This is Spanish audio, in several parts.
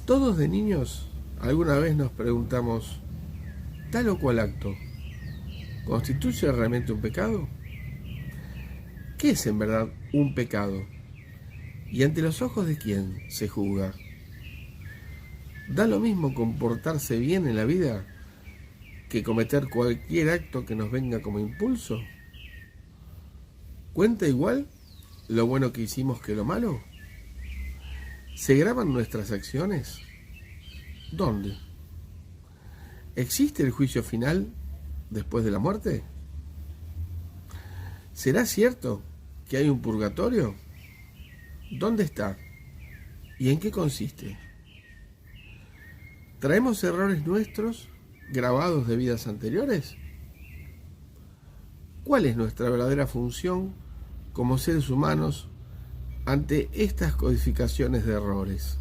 Todos de niños alguna vez nos preguntamos, ¿tal o cual acto constituye realmente un pecado? ¿Qué es en verdad un pecado? ¿Y ante los ojos de quién se juzga? ¿Da lo mismo comportarse bien en la vida que cometer cualquier acto que nos venga como impulso? ¿Cuenta igual lo bueno que hicimos que lo malo? ¿Se graban nuestras acciones? ¿Dónde? ¿Existe el juicio final después de la muerte? ¿Será cierto que hay un purgatorio? ¿Dónde está? ¿Y en qué consiste? ¿Traemos errores nuestros grabados de vidas anteriores? ¿Cuál es nuestra verdadera función como seres humanos ante estas codificaciones de errores?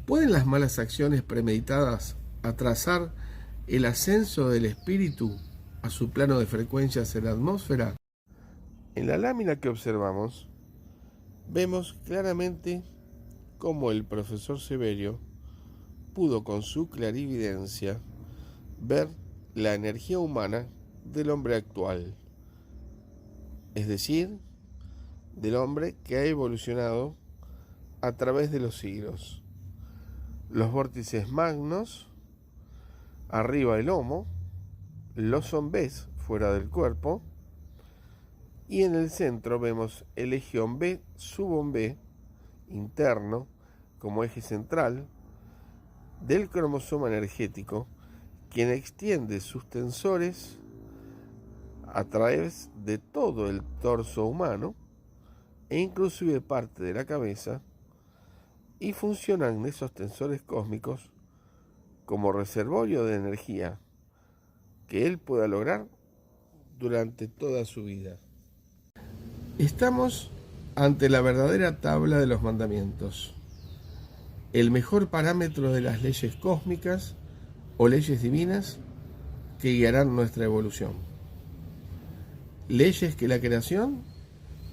¿Pueden las malas acciones premeditadas atrasar el ascenso del espíritu a su plano de frecuencias en la atmósfera? En la lámina que observamos, vemos claramente cómo el profesor Severio pudo con su clarividencia ver la energía humana del hombre actual, es decir, del hombre que ha evolucionado a través de los siglos. Los vórtices magnos, arriba el homo, los zombés fuera del cuerpo, y en el centro vemos el eje B, sub-B, interno, como eje central, del cromosoma energético, quien extiende sus tensores a través de todo el torso humano e inclusive parte de la cabeza, y funcionan esos tensores cósmicos como reservorio de energía que él pueda lograr durante toda su vida. Estamos ante la verdadera tabla de los mandamientos, el mejor parámetro de las leyes cósmicas o leyes divinas que guiarán nuestra evolución. Leyes que la creación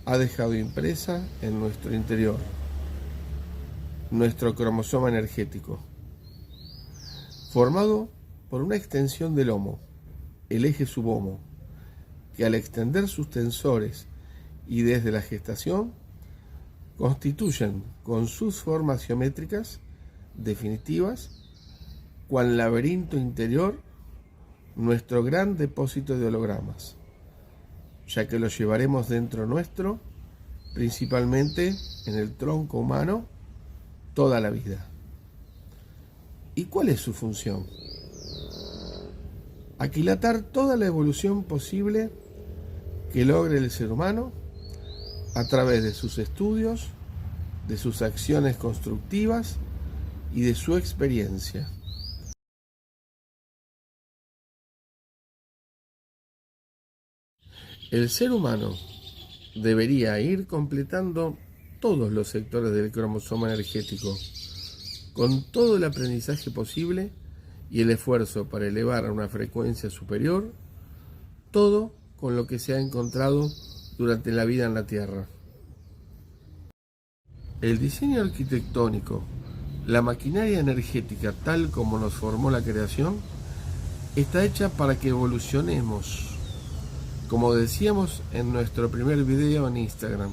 ha dejado impresa en nuestro interior, nuestro cromosoma energético, formado por una extensión del homo, el eje subhomo, que al extender sus tensores y desde la gestación, constituyen con sus formas geométricas definitivas, cual laberinto interior, nuestro gran depósito de hologramas, ya que los llevaremos dentro nuestro, principalmente en el tronco humano, toda la vida. ¿Y cuál es su función? Aquilatar toda la evolución posible que logre el ser humano a través de sus estudios, de sus acciones constructivas y de su experiencia. El ser humano debería ir completando todos los sectores del cromosoma energético, con todo el aprendizaje posible y el esfuerzo para elevar a una frecuencia superior, todo con lo que se ha encontrado durante la vida en la Tierra. El diseño arquitectónico, la maquinaria energética tal como nos formó la creación, está hecha para que evolucionemos, como decíamos en nuestro primer video en Instagram,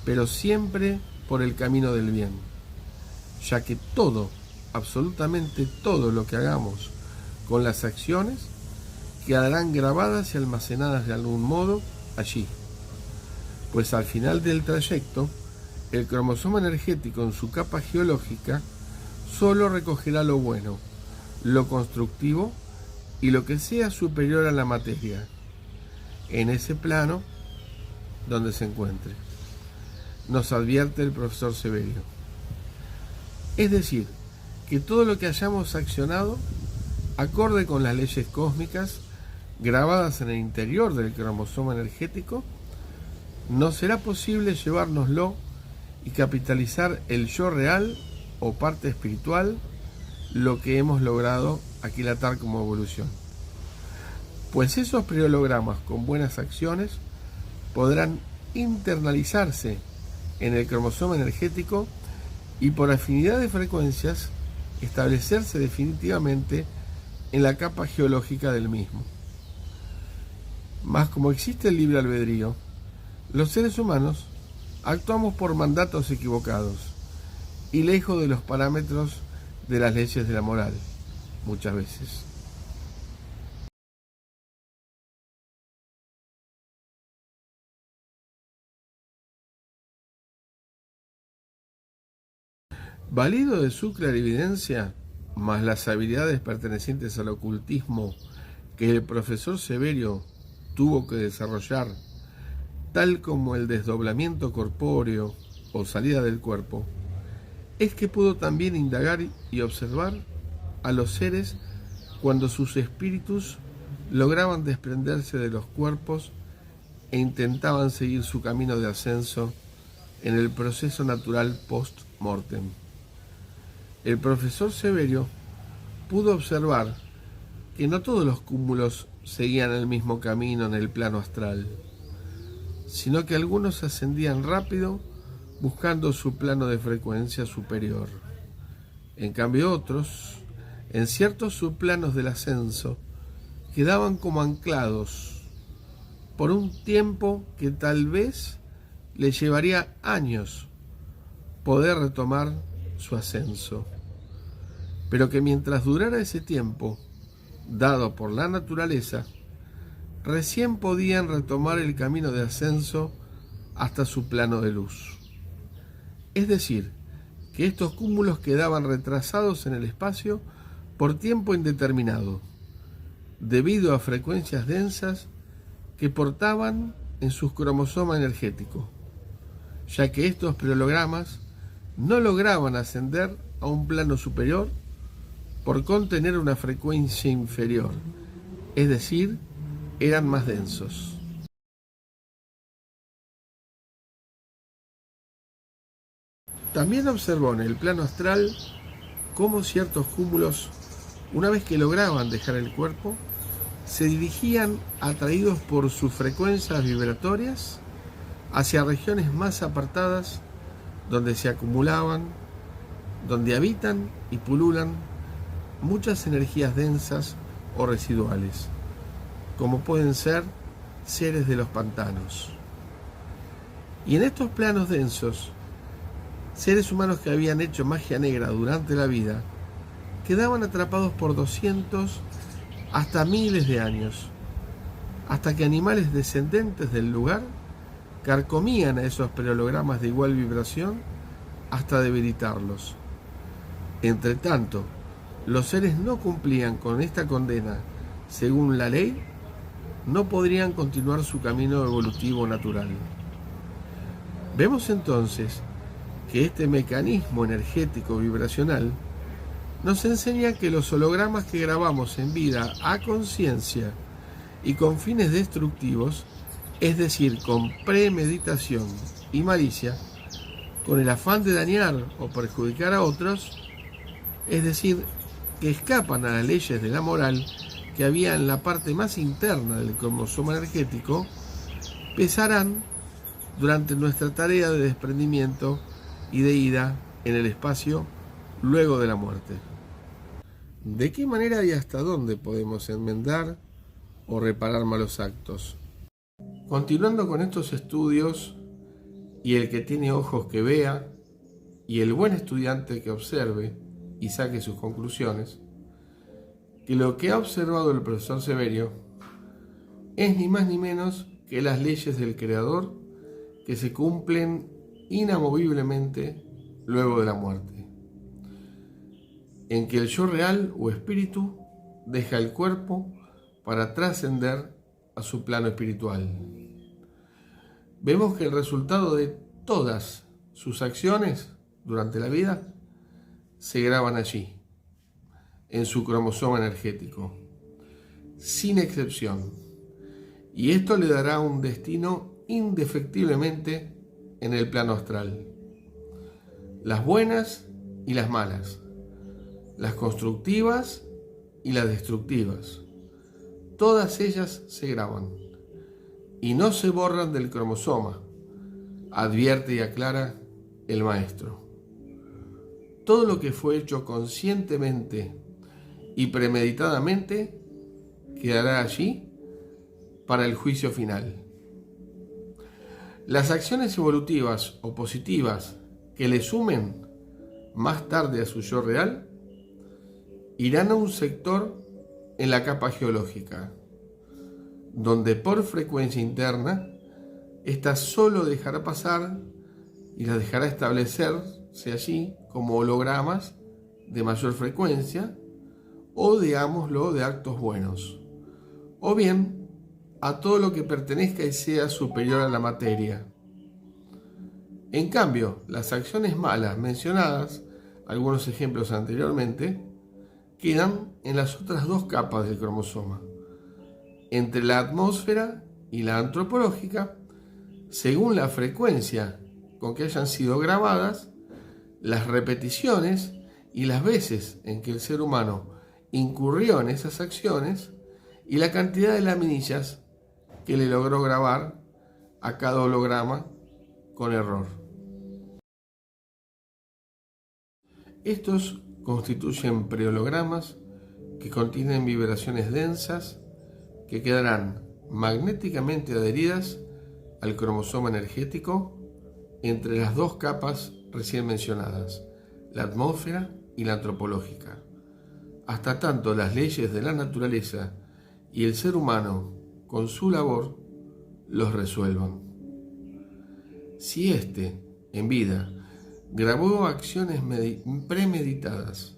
pero siempre por el camino del bien, ya que todo, absolutamente todo lo que hagamos con las acciones, quedarán grabadas y almacenadas de algún modo allí, pues al final del trayecto, el cromosoma energético en su capa geológica solo recogerá lo bueno, lo constructivo y lo que sea superior a la materia, en ese plano donde se encuentre, nos advierte el profesor Severio. Es decir, que todo lo que hayamos accionado, acorde con las leyes cósmicas grabadas en el interior del cromosoma energético, no será posible llevárnoslo y capitalizar el yo real o parte espiritual, lo que hemos logrado aquilatar como evolución. Pues esos preologramas con buenas acciones podrán internalizarse en el cromosoma energético y por afinidad de frecuencias establecerse definitivamente en la capa geológica del mismo. Mas como existe el libre albedrío, los seres humanos actuamos por mandatos equivocados y lejos de los parámetros de las leyes de la moral, muchas veces. Valido de su clarividencia, más las habilidades pertenecientes al ocultismo que el profesor Severio tuvo que desarrollar, tal como el desdoblamiento corpóreo o salida del cuerpo, es que pudo también indagar y observar a los seres cuando sus espíritus lograban desprenderse de los cuerpos e intentaban seguir su camino de ascenso en el proceso natural post-mortem. El profesor Severio pudo observar que no todos los cúmulos seguían el mismo camino en el plano astral, sino que algunos ascendían rápido buscando su plano de frecuencia superior. En cambio otros, en ciertos subplanos del ascenso, quedaban como anclados por un tiempo que tal vez les llevaría años poder retomar su ascenso, pero que mientras durara ese tiempo, dado por la naturaleza, recién podían retomar el camino de ascenso hasta su plano de luz. Es decir, que estos cúmulos quedaban retrasados en el espacio por tiempo indeterminado, debido a frecuencias densas que portaban en sus cromosomas energéticos, ya que estos paralelogramas no lograban ascender a un plano superior por contener una frecuencia inferior, es decir, eran más densos. También observó en el plano astral cómo ciertos cúmulos, una vez que lograban dejar el cuerpo, se dirigían, atraídos por sus frecuencias vibratorias, hacia regiones más apartadas donde se acumulaban, donde habitan y pululan muchas energías densas o residuales, como pueden ser seres de los pantanos. Y en estos planos densos, seres humanos que habían hecho magia negra durante la vida quedaban atrapados por 200 hasta miles de años, hasta que animales descendentes del lugar carcomían a esos paralelogramas de igual vibración hasta debilitarlos. Entre tanto, los seres no cumplían con esta condena según la ley, no podrían continuar su camino evolutivo natural. Vemos entonces que este mecanismo energético vibracional nos enseña que los hologramas que grabamos en vida a conciencia y con fines destructivos, es decir, con premeditación y malicia, con el afán de dañar o perjudicar a otros, es decir, que escapan a las leyes de la moral que había en la parte más interna del cromosoma energético, pesarán durante nuestra tarea de desprendimiento y de ida en el espacio luego de la muerte. ¿De qué manera y hasta dónde podemos enmendar o reparar malos actos? Continuando con estos estudios, y el que tiene ojos que vea, y el buen estudiante que observe y saque sus conclusiones, que lo que ha observado el profesor Severio es ni más ni menos que las leyes del Creador que se cumplen inamoviblemente luego de la muerte, en que el yo real o espíritu deja el cuerpo para trascender a su plano espiritual. Vemos que el resultado de todas sus acciones durante la vida se graban allí, en su cromosoma energético, sin excepción, y esto le dará un destino indefectiblemente en el plano astral. Las buenas y las malas, las constructivas y las destructivas, todas ellas se graban y no se borran del cromosoma, advierte y aclara el maestro. todo lo que fue hecho conscientemente y premeditadamente quedará allí para el juicio final. Las acciones evolutivas o positivas que le sumen más tarde a su yo real irán a un sector en la capa geológica, donde por frecuencia interna ésta solo dejará pasar y las dejará establecerse allí como hologramas de mayor frecuencia, o digámoslo de actos buenos, o bien a todo lo que pertenezca y sea superior a la materia. En cambio, las acciones malas mencionadas, algunos ejemplos anteriormente, quedan en las otras dos capas del cromosoma, entre la atmósfera y la antropológica, según la frecuencia con que hayan sido grabadas, las repeticiones y las veces en que el ser humano incurrió en esas acciones y la cantidad de laminillas que le logró grabar a cada holograma con error. Estos constituyen prehologramas que contienen vibraciones densas que quedarán magnéticamente adheridas al cromosoma energético entre las dos capas recién mencionadas, la atmósfera y la antropológica, hasta tanto las leyes de la naturaleza y el ser humano, con su labor, los resuelvan. Si éste, en vida, grabó acciones premeditadas,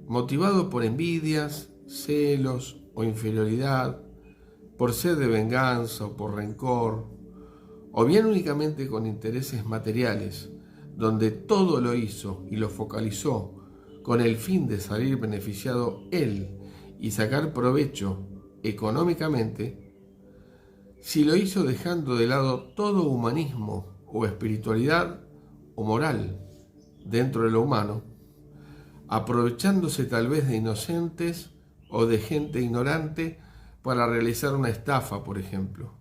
motivado por envidias, celos o inferioridad, por sed de venganza o por rencor, o bien únicamente con intereses materiales, donde todo lo hizo y lo focalizó con el fin de salir beneficiado él y sacar provecho económicamente, si lo hizo dejando de lado todo humanismo o espiritualidad o moral dentro de lo humano, aprovechándose tal vez de inocentes o de gente ignorante para realizar una estafa, por ejemplo.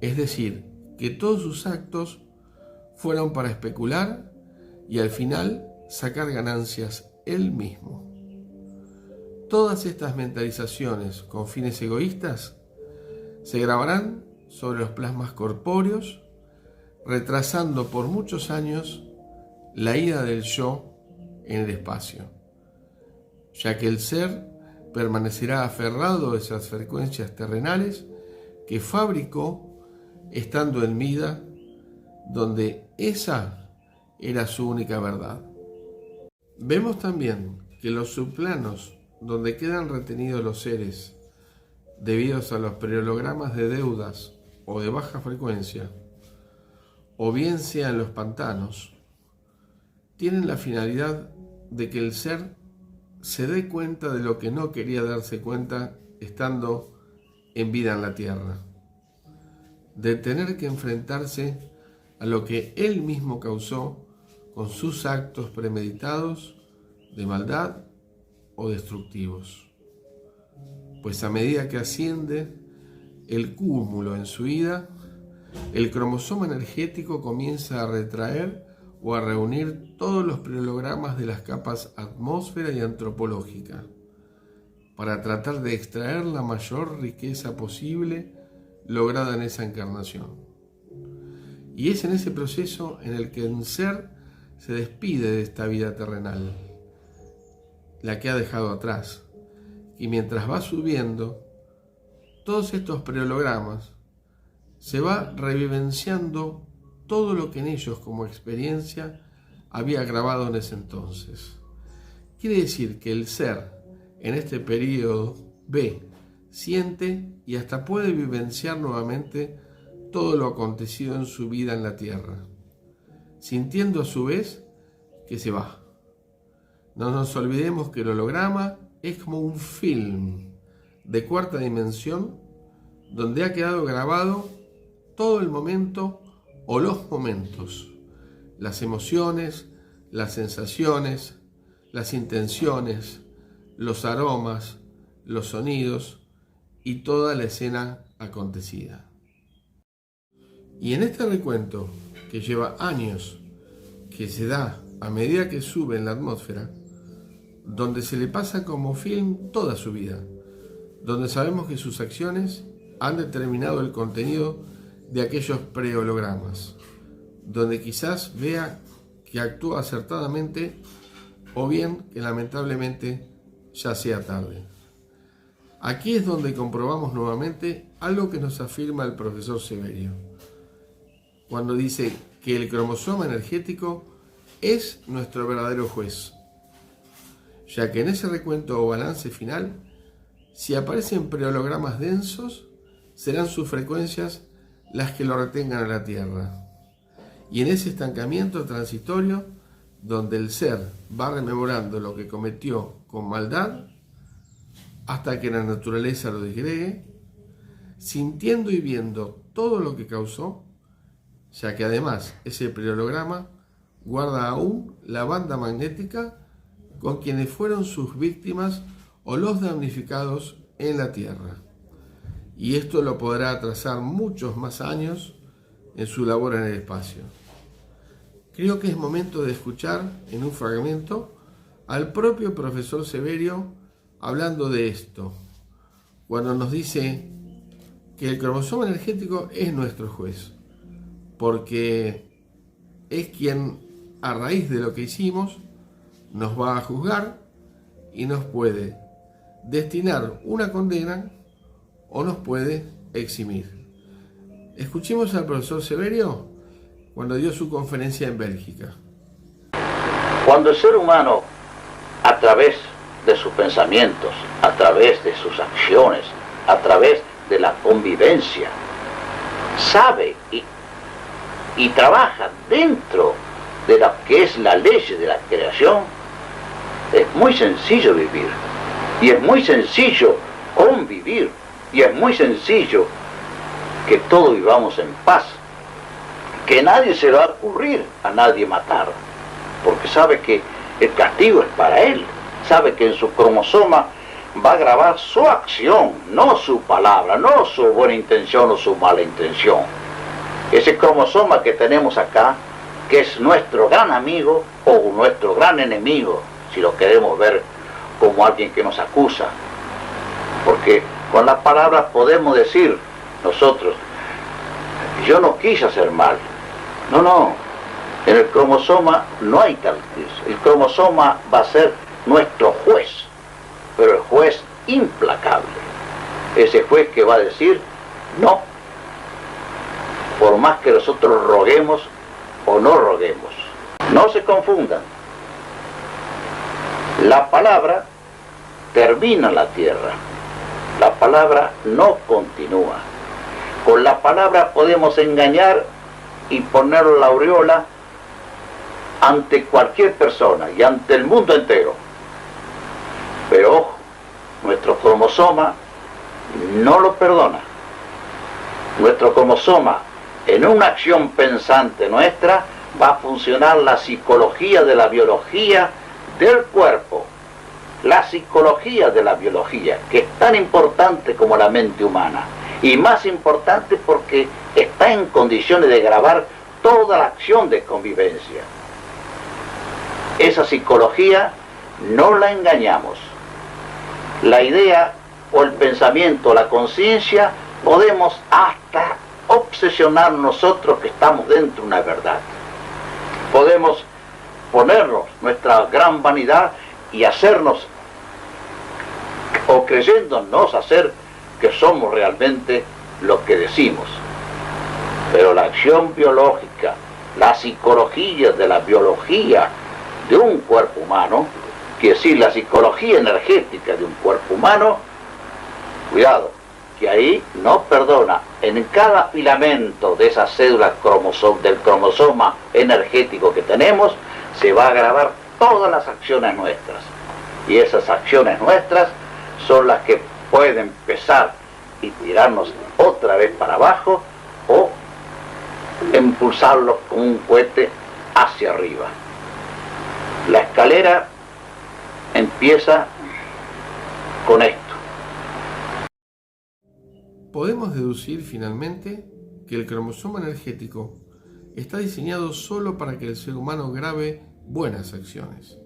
Es decir, que todos sus actos fueron para especular y al final sacar ganancias él mismo. Todas estas mentalizaciones con fines egoístas se grabarán sobre los plasmas corpóreos, retrasando por muchos años la ida del yo en el espacio, ya que el ser permanecerá aferrado a esas frecuencias terrenales que fabricó estando en vida, donde esa era su única verdad. Vemos también que los subplanos donde quedan retenidos los seres debido a los prehologramas de deudas o de baja frecuencia, o bien sean los pantanos, tienen la finalidad de que el ser se dé cuenta de lo que no quería darse cuenta estando en vida en la tierra, de tener que enfrentarse a lo que él mismo causó con sus actos premeditados de maldad o destructivos. Pues a medida que asciende el cúmulo en su ida, el cromosoma energético comienza a retraer o a reunir todos los prehologramas de las capas atmósfera y antropológica, para tratar de extraer la mayor riqueza posible lograda en esa encarnación. Y es en ese proceso en el que el ser se despide de esta vida terrenal, la que ha dejado atrás, y mientras va subiendo, todos estos prehologramas se va revivenciando todo lo que en ellos como experiencia había grabado en ese entonces. Quiere decir que el ser en este periodo ve, siente y hasta puede vivenciar nuevamente todo lo acontecido en su vida en la tierra, sintiendo a su vez que se va. No nos olvidemos que el holograma es como un film de cuarta dimensión donde ha quedado grabado todo el momento o los momentos, las emociones, las sensaciones, las intenciones, los aromas, los sonidos y toda la escena acontecida. Y en este recuento, que lleva años, que se da a medida que sube en la atmósfera, donde se le pasa como film toda su vida, donde sabemos que sus acciones han determinado el contenido de aquellos prehologramas, donde quizás vea que actúa acertadamente o bien que lamentablemente ya sea tarde. Aquí es donde comprobamos nuevamente algo que nos afirma el profesor Severio, cuando dice que el cromosoma energético es nuestro verdadero juez, ya que en ese recuento o balance final, si aparecen prehologramas densos, serán sus frecuencias las que lo retengan a la Tierra. Y en ese estancamiento transitorio, donde el ser va rememorando lo que cometió con maldad, hasta que la naturaleza lo disgregue, sintiendo y viendo todo lo que causó, ya que además ese preholograma guarda aún la banda magnética con quienes fueron sus víctimas o los damnificados en la Tierra. Y esto lo podrá atrasar muchos más años en su labor en el espacio. Creo que es momento de escuchar en un fragmento al propio profesor Severio hablando de esto, cuando nos dice que el cromosoma energético es nuestro juez, porque es quien, a raíz de lo que hicimos, nos va a juzgar y nos puede destinar una condena o nos puede eximir. Escuchemos al profesor Severio cuando dio su conferencia en Bélgica. Cuando el ser humano, a través de sus pensamientos, a través de sus acciones, a través de la convivencia, sabe y trabaja dentro de lo que es la ley de la creación, es muy sencillo vivir, y es muy sencillo convivir, y es muy sencillo que todos vivamos en paz, que nadie se va a ocurrir a nadie matar, porque sabe que el castigo es para él, sabe que en su cromosoma va a grabar su acción, no su palabra, no su buena intención o su mala intención. Ese cromosoma que tenemos acá, que es nuestro gran amigo o nuestro gran enemigo, si lo queremos ver como alguien que nos acusa, porque con las palabras podemos decir nosotros, yo no quise hacer mal. No, en el cromosoma no hay tal cosa. El cromosoma va a ser nuestro juez, pero el juez implacable. Ese juez que va a decir no, por más que nosotros roguemos o no roguemos. No se confundan. La palabra termina en la tierra. La palabra no continúa. Con la palabra podemos engañar y poner la aureola ante cualquier persona y ante el mundo entero. Pero ojo, nuestro cromosoma no lo perdona. Nuestro cromosoma, en una acción pensante nuestra, va a funcionar la psicología de la biología del cuerpo. La psicología de la biología, que es tan importante como la mente humana. Y más importante porque está en condiciones de grabar toda la acción de convivencia. Esa psicología no la engañamos. La idea o el pensamiento, la conciencia, podemos hasta obsesionar nosotros que estamos dentro de una verdad. Podemos ponernos nuestra gran vanidad y hacernos, o creyéndonos hacer, que somos realmente lo que decimos. Pero la acción biológica, la psicología de la biología de un cuerpo humano, quiere decir la psicología energética de un cuerpo humano, cuidado, que ahí no perdona. En cada filamento de esa cédula del cromosoma energético que tenemos, se va a grabar todas las acciones nuestras. Y esas acciones nuestras son las que pueden pesar y tirarnos otra vez para abajo o impulsarlos como un cohete hacia arriba. La escalera empieza con esto. Podemos deducir finalmente que el cromosoma energético está diseñado solo para que el ser humano grabe buenas acciones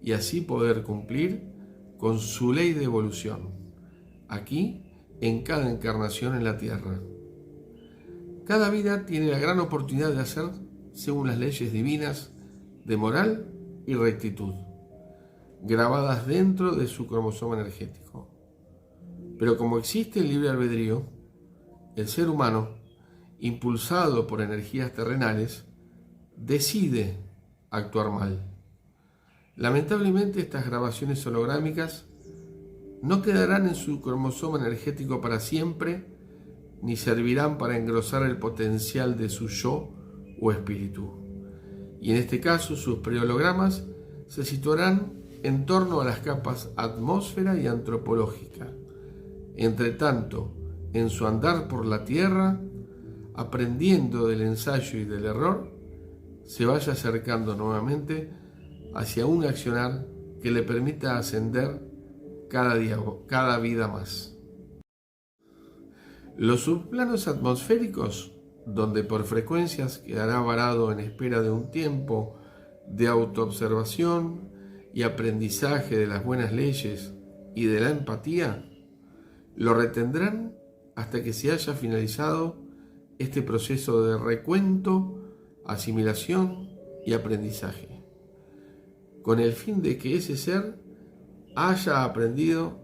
y así poder cumplir con su ley de evolución, aquí en cada encarnación en la Tierra. Cada vida tiene la gran oportunidad de hacer según las leyes divinas de moral y rectitud, grabadas dentro de su cromosoma energético. Pero como existe el libre albedrío, el ser humano, impulsado por energías terrenales, decide actuar mal. Lamentablemente, estas grabaciones holográmicas no quedarán en su cromosoma energético para siempre, ni servirán para engrosar el potencial de su yo o espíritu. Y en este caso, sus prehologramas se situarán en torno a las capas atmósfera y antropológica. Entre tanto, en su andar por la Tierra, aprendiendo del ensayo y del error, se vaya acercando nuevamente hacia un accionar que le permita ascender cada día, cada vida más. Los subplanos atmosféricos, donde por frecuencias quedará varado en espera de un tiempo de autoobservación y aprendizaje de las buenas leyes y de la empatía, lo retendrán hasta que se haya finalizado este proceso de recuento, asimilación y aprendizaje, con el fin de que ese ser haya aprendido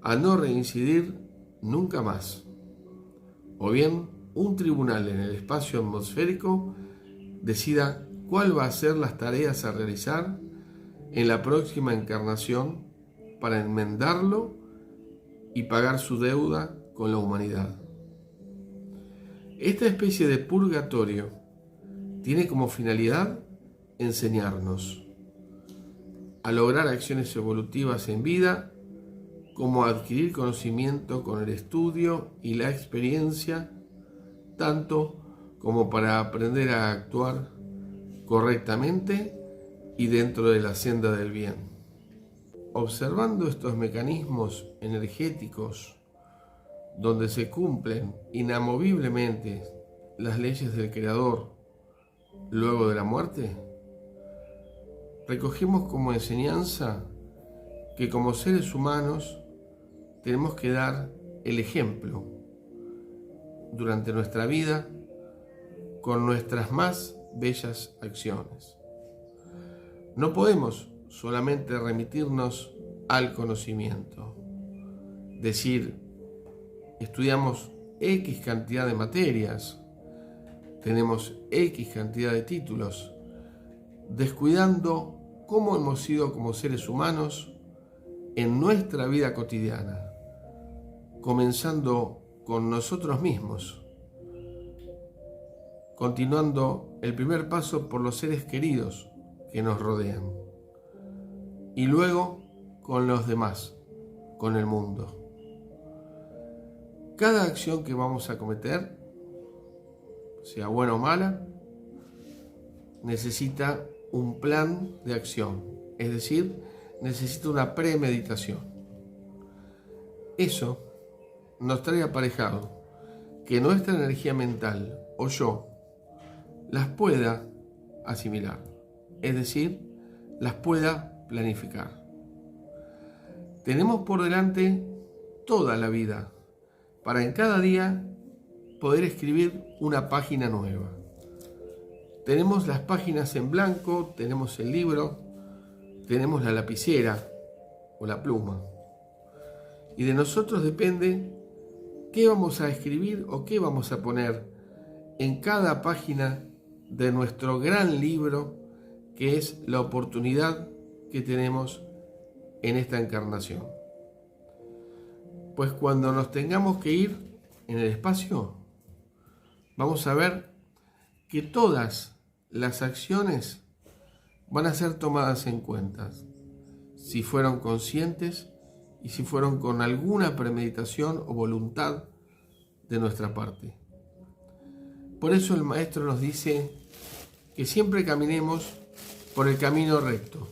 a no reincidir nunca más. O bien, un tribunal en el espacio atmosférico decida cuál va a ser las tareas a realizar en la próxima encarnación para enmendarlo y pagar su deuda con la humanidad. Esta especie de purgatorio tiene como finalidad enseñarnos a lograr acciones evolutivas en vida, como adquirir conocimiento con el estudio y la experiencia, tanto como para aprender a actuar correctamente y dentro de la senda del bien. Observando estos mecanismos energéticos donde se cumplen inamoviblemente las leyes del Creador luego de la muerte, recogemos como enseñanza que como seres humanos tenemos que dar el ejemplo durante nuestra vida con nuestras más bellas acciones. No podemos solamente remitirnos al conocimiento, decir, estudiamos X cantidad de materias, tenemos X cantidad de títulos, descuidando cómo hemos sido como seres humanos en nuestra vida cotidiana, comenzando con nosotros mismos, continuando el primer paso por los seres queridos que nos rodean y luego con los demás, con el mundo. Cada acción que vamos a cometer, sea buena o mala, necesita un plan de acción, es decir, necesita una premeditación. Eso nos trae aparejado que nuestra energía mental o yo las pueda asimilar, es decir, las pueda planificar. Tenemos por delante toda la vida para en cada día poder escribir una página nueva. Tenemos las páginas en blanco, tenemos el libro, tenemos la lapicera o la pluma. Y de nosotros depende qué vamos a escribir o qué vamos a poner en cada página de nuestro gran libro, que es la oportunidad que tenemos en esta encarnación. Pues cuando nos tengamos que ir en el espacio, vamos a ver que todas las acciones van a ser tomadas en cuenta, si fueron conscientes y si fueron con alguna premeditación o voluntad de nuestra parte. Por eso el maestro nos dice que siempre caminemos por el camino recto,